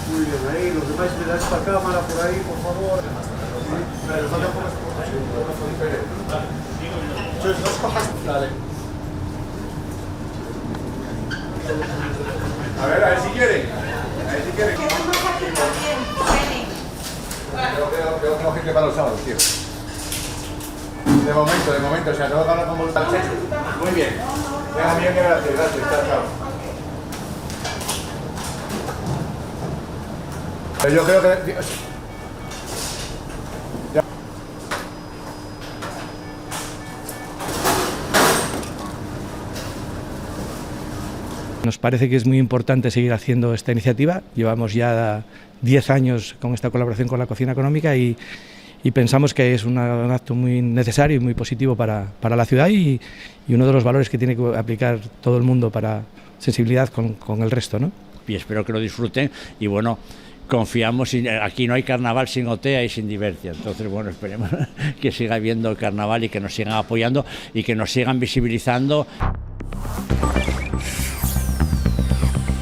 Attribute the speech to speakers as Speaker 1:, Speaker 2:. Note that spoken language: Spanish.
Speaker 1: Muy bien, ahí, los demás me das para cámara por ahí, por favor.
Speaker 2: A ver si quieren. A ver si quieren.
Speaker 3: Queremos aquí también, Jenny.
Speaker 2: Yo tengo gente para los sábados, tío. De momento, o sea, tengo que hablar con voluntad. Muy bien. Venga, bien, gracias, chao. Pero yo creo que...
Speaker 4: Nos parece que es muy importante seguir haciendo esta iniciativa. Llevamos ya 10 años con esta colaboración con la Cocina Económica y pensamos que es un acto muy necesario y muy positivo para la ciudad y uno de los valores que tiene que aplicar todo el mundo para sensibilidad con el resto, ¿no?
Speaker 5: Y espero que lo disfruten y bueno, confiamos, aquí no hay carnaval sin Otea y sin Divertia, entonces bueno, esperemos que siga habiendo carnaval y que nos sigan apoyando y que nos sigan visibilizando.